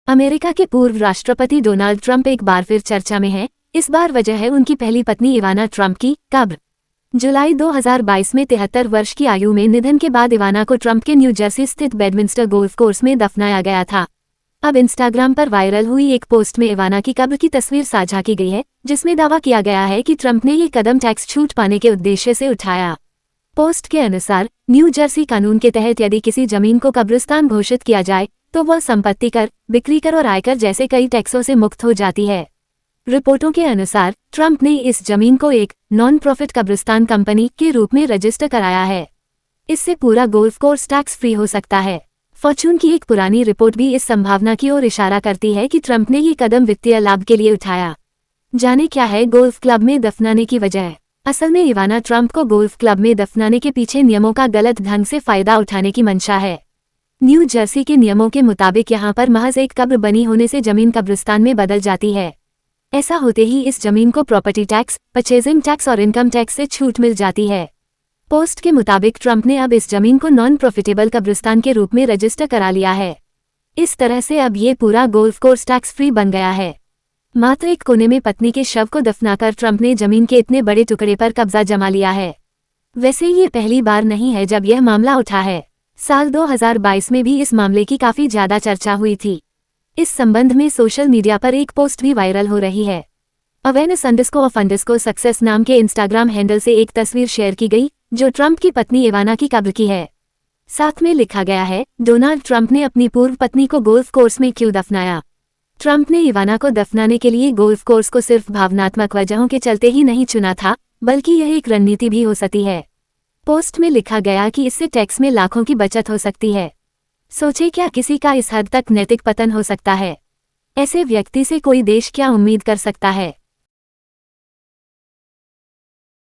America के पूर्व राष्ट्रपति डोनाल्ड ट्रंप एक बार फिर चर्चा में हैं। इस बार वजह है उनकी पहली पत्नी इवाना ट्रंप की कब्र। जुलाई 2022 में 73 वर्ष की आयु में निधन के बाद इवाना को ट्रंप के न्यू जर्सी स्थित बेडमिंस्टर गोल्फ कोर्स में दफनाया गया था। अब इंस्टाग्राम पर वायरल हुई एक पोस्ट में इवाना की कब्र की तस्वीर साझा की गई है, जिसमें दावा किया गया है कि ट्रंप ने ये कदम टैक्स छूट पाने के उद्देश्य से उठाया। पोस्ट के अनुसार न्यू जर्सी कानून के तहत यदि किसी जमीन को कब्रिस्तान घोषित किया जाए तो वह संपत्ति कर, बिक्री कर और आयकर जैसे कई टैक्सों से मुक्त हो जाती है। रिपोर्टों के अनुसार ट्रंप ने इस जमीन को एक नॉन प्रॉफिट कब्रिस्तान कंपनी के रूप में रजिस्टर कराया है। इससे पूरा गोल्फ कोर्स टैक्स फ्री हो सकता है। फॉर्च्यून की एक पुरानी रिपोर्ट भी इस संभावना की ओर इशारा करती है कि ट्रंप ने ये कदम वित्तीय लाभ के लिए उठाया। जाने क्या है गोल्फ क्लब में दफनाने की वजह। असल में इवाना ट्रंप को गोल्फ क्लब में दफनाने के पीछे नियमों का गलत ढंग से फायदा उठाने की मंशा है। न्यू जर्सी के नियमों के मुताबिक यहां पर महज एक कब्र बनी होने से जमीन कब्रिस्तान में बदल जाती है। ऐसा होते ही इस जमीन को प्रॉपर्टी टैक्स, परचेजिंग टैक्स और इनकम टैक्स से छूट मिल जाती है। पोस्ट के मुताबिक ट्रंप ने अब इस जमीन को नॉन प्रॉफिटेबल कब्रिस्तान के रूप में रजिस्टर करा लिया है। इस तरह से अब ये पूरा गोल्फ कोर्स टैक्स फ्री बन गया है। मात्र एक कोने में पत्नी के शव को दफनाकर ट्रंप ने जमीन के इतने बड़े टुकड़े पर कब्जा जमा लिया है। वैसे ये पहली बार नहीं है जब यह मामला उठा है। साल 2022 में भी इस मामले की काफी ज्यादा चर्चा हुई थी। इस संबंध में सोशल मीडिया पर एक पोस्ट भी वायरल हो रही है। awareness_of_ सक्सेस नाम के इंस्टाग्राम हैंडल से एक तस्वीर शेयर की गई जो ट्रंप की पत्नी इवाना की कब्र की है। साथ में लिखा गया है, डोनाल्ड ट्रंप ने अपनी पूर्व पत्नी को गोल्फ कोर्स में क्यों दफनाया। ट्रंप ने इवाना को दफनाने के लिए गोल्फ कोर्स को सिर्फ भावनात्मक वजहों के चलते ही नहीं चुना था, बल्कि यह एक रणनीति भी हो सकती है। पोस्ट में लिखा गया कि इससे टैक्स में लाखों की बचत हो सकती है। सोचे क्या किसी का इस हद तक नैतिक पतन हो सकता है। ऐसे व्यक्ति से कोई देश क्या उम्मीद कर सकता है।